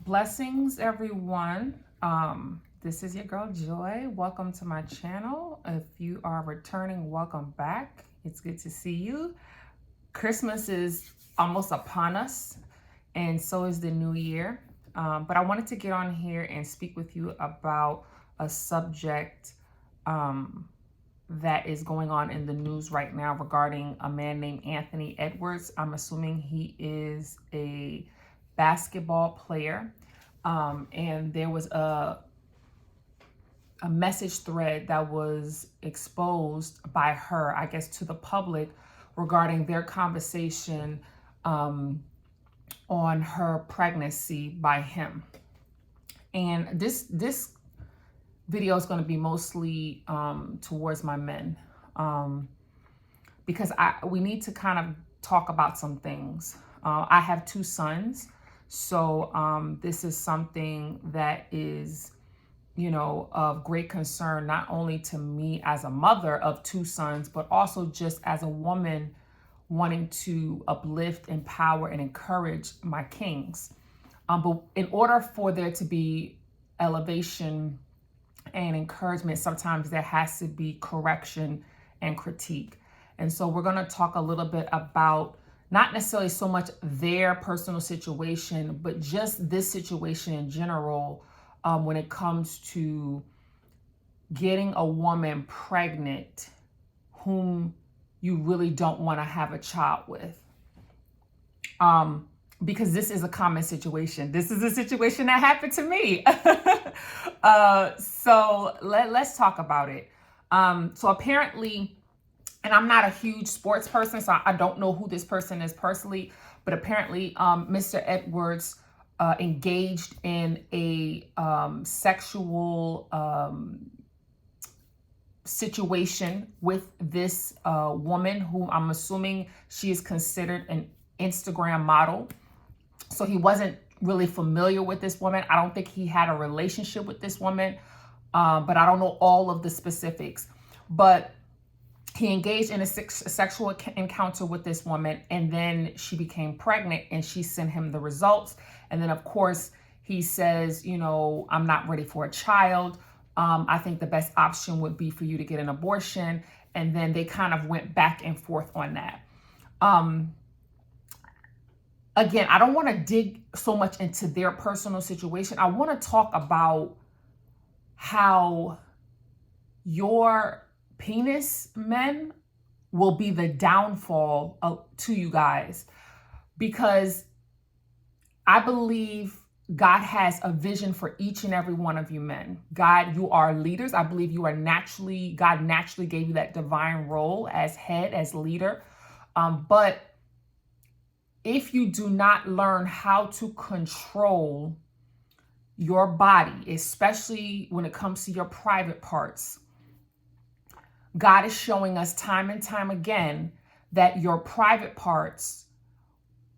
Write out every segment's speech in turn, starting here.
Blessings, everyone. This is your girl Joy. Welcome to my channel. If you are returning, welcome back. It's good to see you. Christmas is almost upon us, and so is the new year. But I wanted to get on here and speak with you about a subject that is going on in the news right now regarding a man named Anthony Edwards. I'm assuming he is a basketball player. And there was a message thread that was exposed by her, I guess, to the public regarding their conversation on her pregnancy by him. And this video is going to be mostly towards my men, because we need to kind of talk about some things. I have two sons. So this is something that is, of great concern, not only to me as a mother of two sons, but also just as a woman wanting to uplift, empower, and encourage my kings. But in order for there to be elevation and encouragement, sometimes there has to be correction and critique. And so we're going to talk a little bit about not necessarily so much their personal situation, but just this situation in general, when it comes to getting a woman pregnant whom you really don't want to have a child with. Because this is a common situation. This is a situation that happened to me. So let's talk about it. So apparently, and I'm not a huge sports person, so I don't know who this person is personally, but apparently Mr. Edwards engaged in a sexual situation with this woman who I'm assuming she is considered an Instagram model. So he wasn't really familiar with this woman. I don't think he had a relationship with this woman, but I don't know all of the specifics. But he engaged in a sexual encounter with this woman, and then she became pregnant, and she sent him the results. And then, of course, he says, I'm not ready for a child. I think the best option would be for you to get an abortion. And then they kind of went back and forth on that. Again, I don't want to dig so much into their personal situation. I want to talk about how your penis men will be the downfall to you guys, because I believe God has a vision for each and every one of you men. God, you are leaders. I believe you are God naturally gave you that divine role as head, as leader. But if you do not learn how to control your body, especially when it comes to your private parts, God is showing us time and time again that your private parts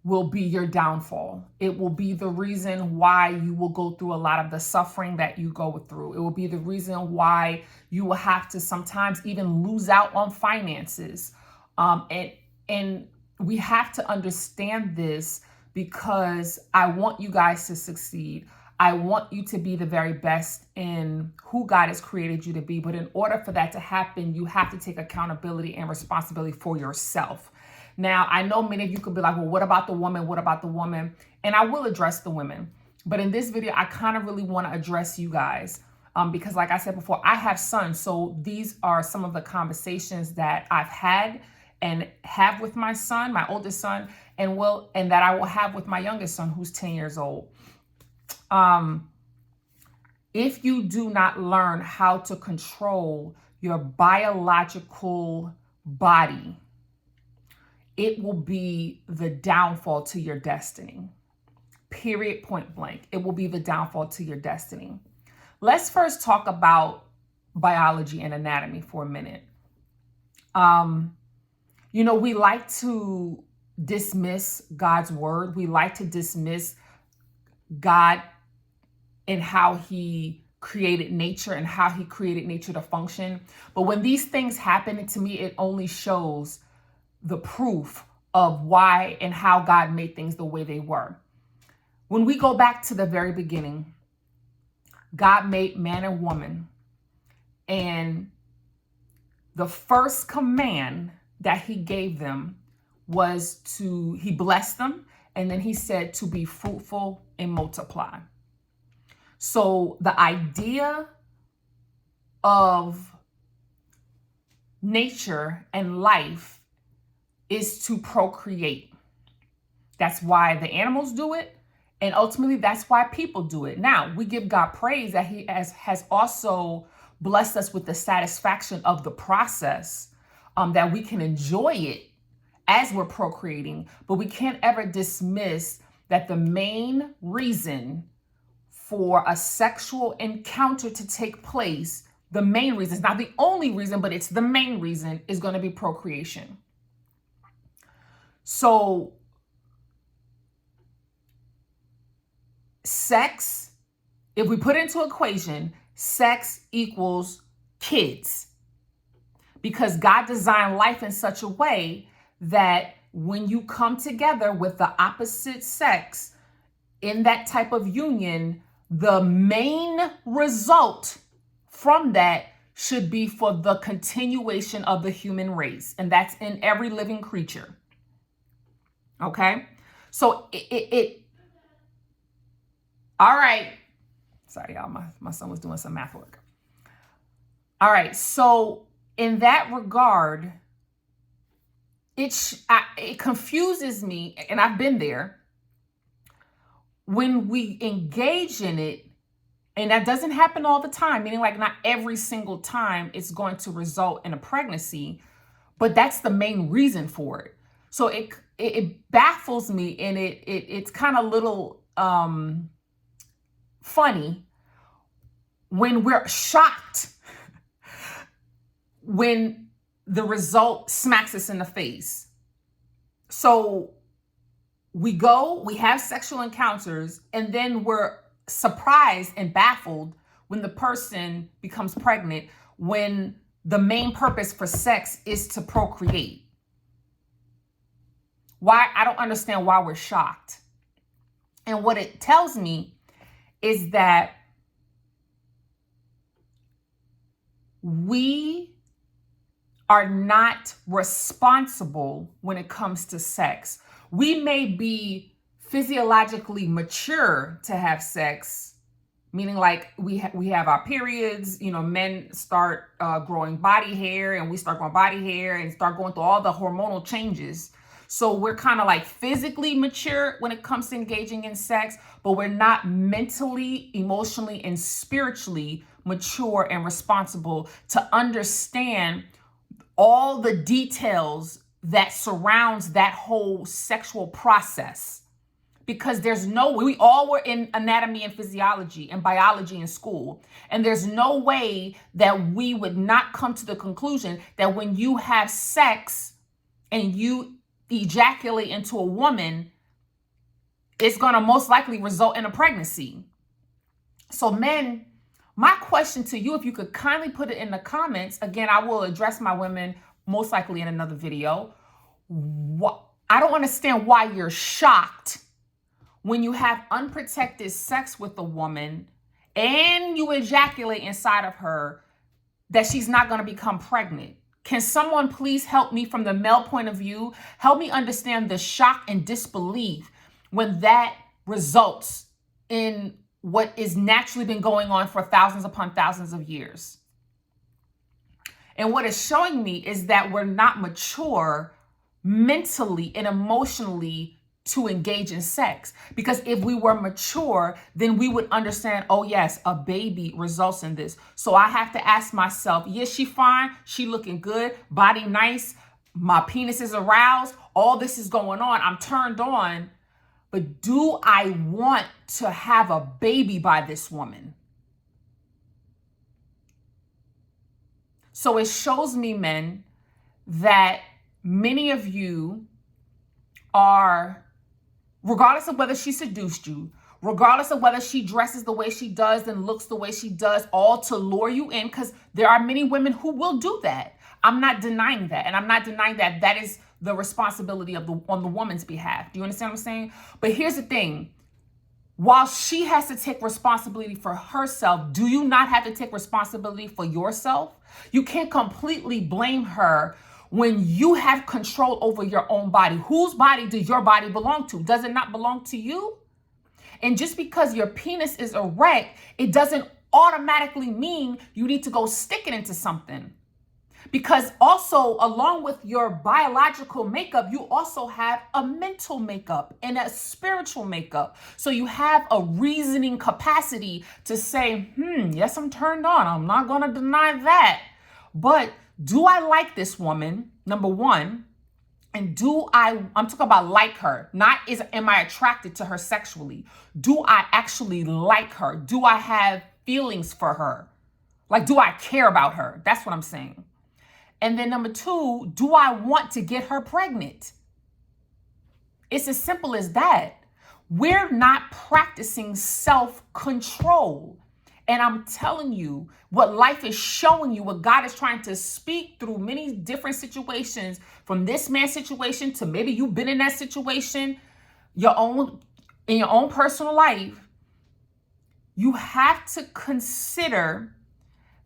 will be your downfall. It will be the reason why you will go through a lot of the suffering that you go through. It will be the reason why you will have to sometimes even lose out on finances. And we have to understand this, because I want you guys to succeed. I want you to be the very best in who God has created you to be. But in order for that to happen, you have to take accountability and responsibility for yourself. Now, I know many of you could be like, well, what about the woman? What about the woman? And I will address the women. But in this video, I kind of really want to address you guys. Because like I said before, I have sons. So these are some of the conversations that I've had and have with my son, my oldest son, and that I will have with my youngest son, who's 10 years old. If you do not learn how to control your biological body, it will be the downfall to your destiny. Period, point blank. It will be the downfall to your destiny. Let's first talk about biology and anatomy for a minute. We like to dismiss God's word. We like to dismiss God and how he created nature and how he created nature to function. But when these things happen, to me, it only shows the proof of why and how God made things the way they were. When we go back to the very beginning, God made man and woman, and the first command that he gave them was he blessed them, and then he said to be fruitful and multiply. So the idea of nature and life is to procreate. That's why the animals do it. And ultimately, that's why people do it. Now, we give God praise that he has also blessed us with the satisfaction of the process, that we can enjoy it as we're procreating. But we can't ever dismiss that the main reason for a sexual encounter to take place, the main reason, it's not the only reason, but it's the main reason, is going to be procreation. So sex, if we put it into equation, sex equals kids. Because God designed life in such a way that when you come together with the opposite sex in that type of union, the main result from that should be for the continuation of the human race. And that's in every living creature. Okay? So all right. Sorry, y'all. My son was doing some math work. All right. So in that regard, it confuses me, and I've been there, when we engage in it, and that doesn't happen all the time, meaning like not every single time it's going to result in a pregnancy, but that's the main reason for it. So it baffles me, and it's kind of little funny when we're shocked when the result smacks us in the face. So we have sexual encounters, and then we're surprised and baffled when the person becomes pregnant, when the main purpose for sex is to procreate. Why? I don't understand why we're shocked. And what it tells me is that we are not responsible when it comes to sex. We may be physiologically mature to have sex, meaning like we have our periods, men start growing body hair, and we start growing body hair and start going through all the hormonal changes. So we're kind of like physically mature when it comes to engaging in sex, but we're not mentally, emotionally, and spiritually mature and responsible to understand all the details that surrounds that whole sexual process. Because we all were in anatomy and physiology and biology in school. And there's no way that we would not come to the conclusion that when you have sex and you ejaculate into a woman, it's going to most likely result in a pregnancy. So men, my question to you, if you could kindly put it in the comments, again, I will address my women most likely in another video. I don't understand why you're shocked when you have unprotected sex with a woman and you ejaculate inside of her that she's not going to become pregnant. Can someone please help me from the male point of view? Help me understand the shock and disbelief when that results in what is naturally been going on for thousands upon thousands of years. And what it's showing me is that we're not mature mentally and emotionally to engage in sex. Because if we were mature, then we would understand, oh yes, a baby results in this. So I have to ask myself, yes, she fine, she looking good, body nice, my penis is aroused, all this is going on, I'm turned on, but do I want to have a baby by this woman? So it shows me, men, that many of you are, regardless of whether she seduced you, regardless of whether she dresses the way she does and looks the way she does, all to lure you in, because there are many women who will do that. I'm not denying that. And I'm not denying that that is the responsibility on the woman's behalf. Do you understand what I'm saying? But here's the thing. while she has to take responsibility for herself, do you not have to take responsibility for yourself? You can't completely blame her when you have control over your own body. Whose body does your body belong to? Does it not belong to you? And just because your penis is erect, it doesn't automatically mean you need to go stick it into something. Because also, along with your biological makeup, you also have a mental makeup and a spiritual makeup. So you have a reasoning capacity to say, yes, I'm turned on. I'm not going to deny that. But do I like this woman? Number one. And I'm talking about like her, not am I attracted to her sexually? Do I actually like her? Do I have feelings for her? Like, do I care about her? That's what I'm saying. And then number two, do I want to get her pregnant? It's as simple as that. We're not practicing self-control. And I'm telling you, what life is showing you, what God is trying to speak through many different situations, from this man's situation to maybe you've been in that situation, in your own personal life, you have to consider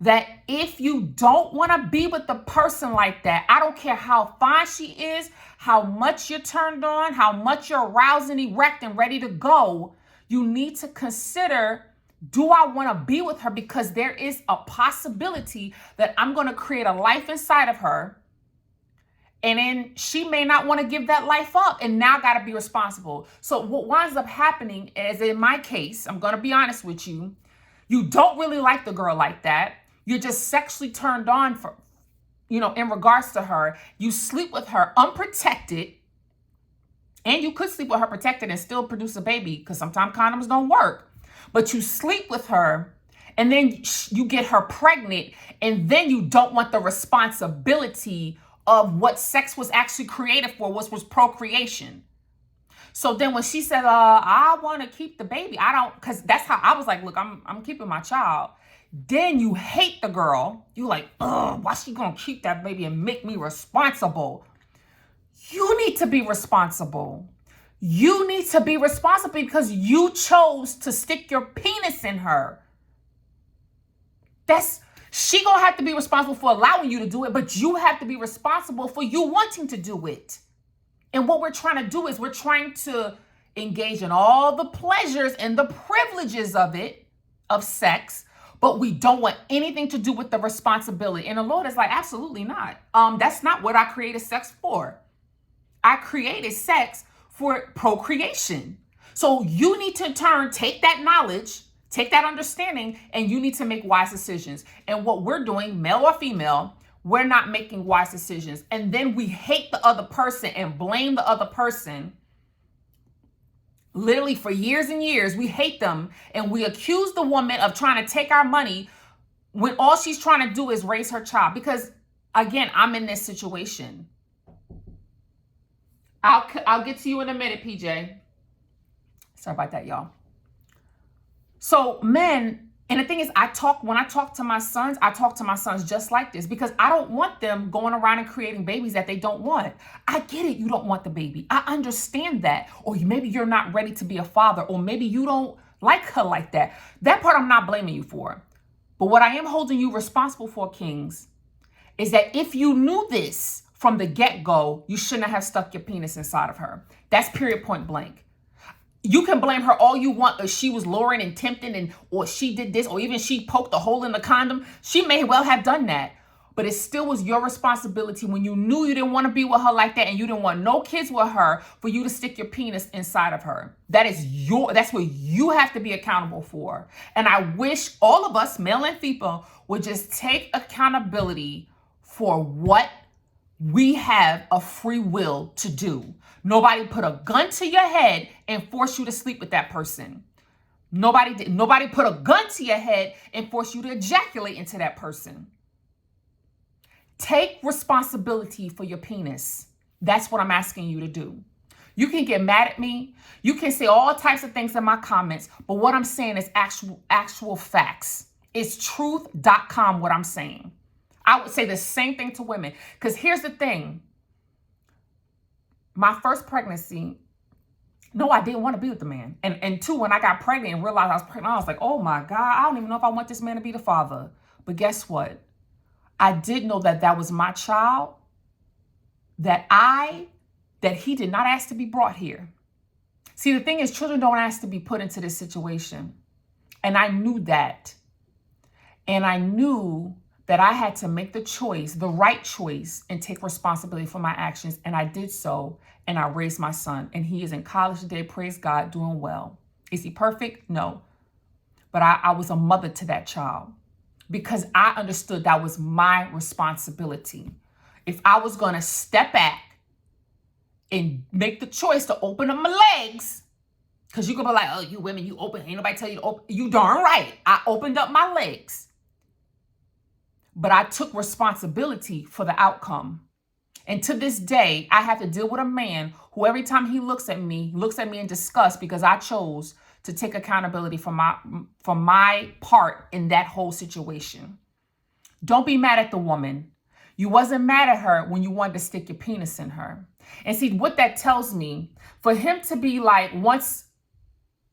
that if you don't want to be with the person like that, I don't care how fine she is, how much you're turned on, how much you're aroused and erect and ready to go, you need to consider, do I want to be with her? Because there is a possibility that I'm going to create a life inside of her, and then she may not want to give that life up, and now got to be responsible. So what winds up happening is, in my case, I'm going to be honest with you, you don't really like the girl like that. You're just sexually turned on for, in regards to her. You sleep with her unprotected, and you could sleep with her protected and still produce a baby, because sometimes condoms don't work. But you sleep with her, and then you get her pregnant, and then you don't want the responsibility of what sex was actually created for, which was procreation. So then when she said, I want to keep the baby, I don't, because that's how I was like, look, I'm keeping my child. Then you hate the girl. You like, why she gonna keep that baby and make me responsible? You need to be responsible. You need to be responsible because you chose to stick your penis in her. She gonna have to be responsible for allowing you to do it, but you have to be responsible for you wanting to do it. And what we're trying to do is we're trying to engage in all the pleasures and the privileges of sex, but we don't want anything to do with the responsibility. And the Lord is like, absolutely not. That's not what I created sex for. I created sex for procreation. So you need to in turn take that knowledge, take that understanding, and you need to make wise decisions. And what we're doing, male or female, we're not making wise decisions. And then we hate the other person and blame the other person. Literally for years and years, we hate them, and we accuse the woman of trying to take our money when all she's trying to do is raise her child. Because again, I'm in this situation. I'll get to you in a minute, PJ. Sorry about that, y'all. So men, and the thing is, when I talk to my sons, I talk to my sons just like this, because I don't want them going around and creating babies that they don't want. I get it. You don't want the baby. I understand that. Or maybe you're not ready to be a father, or maybe you don't like her like that. That part I'm not blaming you for. But what I am holding you responsible for, kings, is that if you knew this from the get-go, you shouldn't have stuck your penis inside of her. That's period, point blank. You can blame her all you want if she was luring and tempting, or she did this, or even she poked a hole in the condom. She may well have done that. But it still was your responsibility when you knew you didn't want to be with her like that and you didn't want no kids with her, for you to stick your penis inside of her. That's what you have to be accountable for. And I wish all of us, male and female, would just take accountability for what we have a free will to do. Nobody put a gun to your head and force you to sleep with that person. Nobody put a gun to your head and force you to ejaculate into that person. Take responsibility for your penis. That's what I'm asking you to do. You can get mad at me. You can say all types of things in my comments, but what I'm saying is actual facts. It's truth.com what I'm saying. I would say the same thing to women, because here's the thing. My first pregnancy, No, I didn't want to be with the man. And two, when I got pregnant and realized I was pregnant, I was like, oh my God, I don't even know if I want this man to be the father. But guess what? I did know that that was my child, that he did not ask to be brought here. See, the thing is, children don't ask to be put into this situation. And I knew that. And I knew that I had to make the choice, the right choice, and take responsibility for my actions. And I did so. And I raised my son. And he is in college today, praise God, doing well. Is he perfect? No. But I was a mother to that child because I understood that was my responsibility. If I was going to step back and make the choice to open up my legs, because you could be like, oh, you women, you open, ain't nobody tell you to open. You darn right. I opened up my legs. But I took responsibility for the outcome. And to this day, I have to deal with a man who every time he looks at me in disgust because I chose to take accountability for my part in that whole situation. Don't be mad at the woman. You wasn't mad at her when you wanted to stick your penis in her. And see, what that tells me, for him to be like, once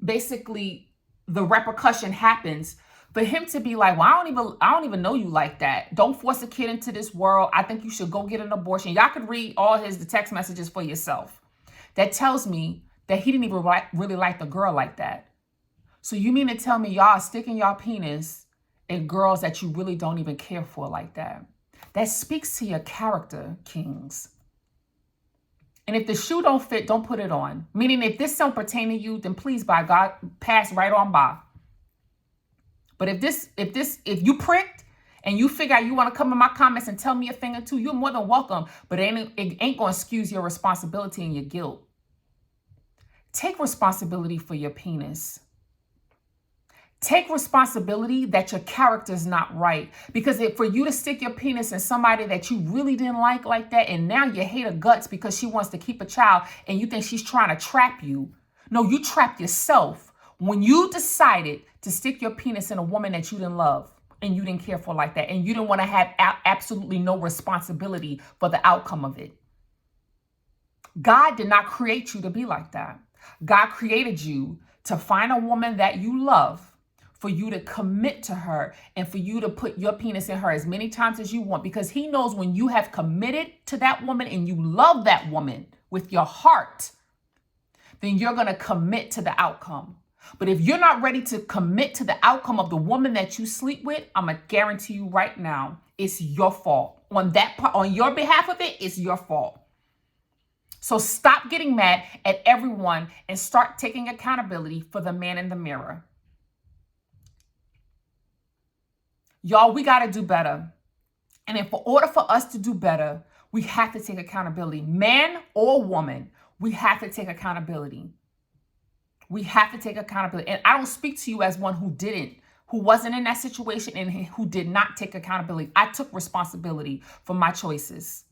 basically the repercussion happens, for him to be like, well, I don't even know you like that. Don't force a kid into this world. I think you should go get an abortion. Y'all could read all the text messages for yourself. That tells me that he didn't even really like the girl like that. So you mean to tell me y'all are sticking y'all penis in girls that you really don't even care for like that? That speaks to your character, kings. And if the shoe don't fit, don't put it on. Meaning if this don't pertain to you, then please, by God, pass right on by. But if you pricked and you figure out you want to come in my comments and tell me a thing or two, you're more than welcome. But it ain't going to excuse your responsibility and your guilt. Take responsibility for your penis. Take responsibility that your character is not right. Because for you to stick your penis in somebody that you really didn't like that, and now you hate her guts because she wants to keep a child and you think she's trying to trap you. No, you trapped yourself when you decided to stick your penis in a woman that you didn't love and you didn't care for like that. And you didn't want to have absolutely no responsibility for the outcome of it. God did not create you to be like that. God created you to find a woman that you love, for you to commit to her and for you to put your penis in her as many times as you want, because he knows when you have committed to that woman and you love that woman with your heart, then you're going to commit to the outcome. But if you're not ready to commit to the outcome of the woman that you sleep with, I'm going to guarantee you right now, it's your fault. On your behalf of it, it's your fault. So stop getting mad at everyone and start taking accountability for the man in the mirror. Y'all, we got to do better. And in order for us to do better, we have to take accountability. Man or woman, we have to take accountability. We have to take accountability. And I don't speak to you as one who wasn't in that situation and who did not take accountability. I took responsibility for my choices.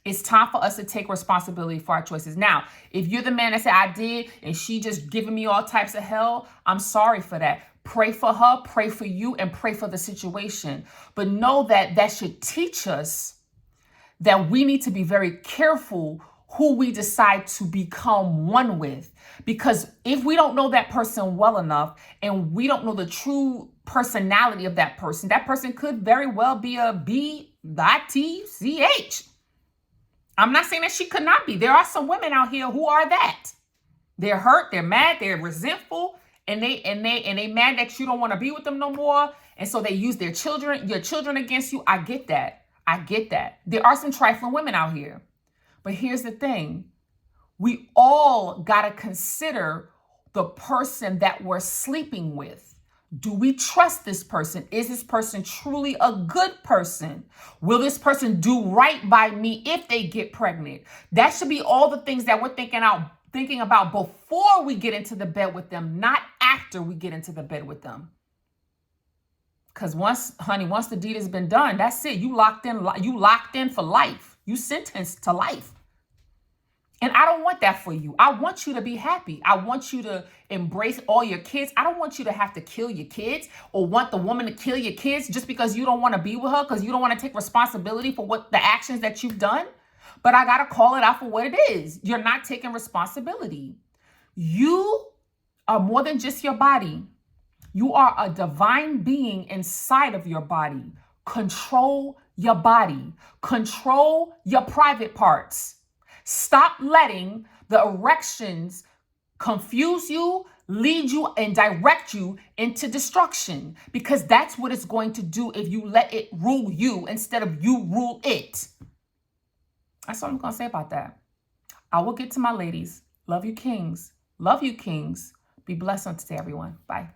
It's time for us to take responsibility for our choices. Now, if you're the man that said I did and she just giving me all types of hell, I'm sorry for that. Pray for her, pray for you, and pray for the situation. But know that that should teach us that we need to be very careful who we decide to become one with. Because if we don't know that person well enough and we don't know the true personality of that person could very well be a B-I-T-C-H. I'm not saying that she could not be. There are some women out here who are that. They're hurt, they're mad, they're resentful, and they mad that you don't want to be with them no more. And so they use your children against you. I get that. There are some trifling women out here. But here's the thing. We all got to consider the person that we're sleeping with. Do we trust this person? Is this person truly a good person? Will this person do right by me if they get pregnant? That should be all the things that we're thinking about before we get into the bed with them, not after we get into the bed with them. Because once the deed has been done, that's it. You locked in for life. You sentenced to life. And I don't want that for you. I want you to be happy. I want you to embrace all your kids. I don't want you to have to kill your kids or want the woman to kill your kids just because you don't want to be with her, because you don't want to take responsibility for what the actions that you've done. But I got to call it out for what it is. You're not taking responsibility. You are more than just your body. You are a divine being inside of your body. Control your body. Control your private parts. Stop letting the erections confuse you, lead you, and direct you into destruction, because that's what it's going to do if you let it rule you instead of you rule it. That's all I'm going to say about that. I will get to my ladies. Love you, kings. Love you, kings. Be blessed on today, everyone. Bye.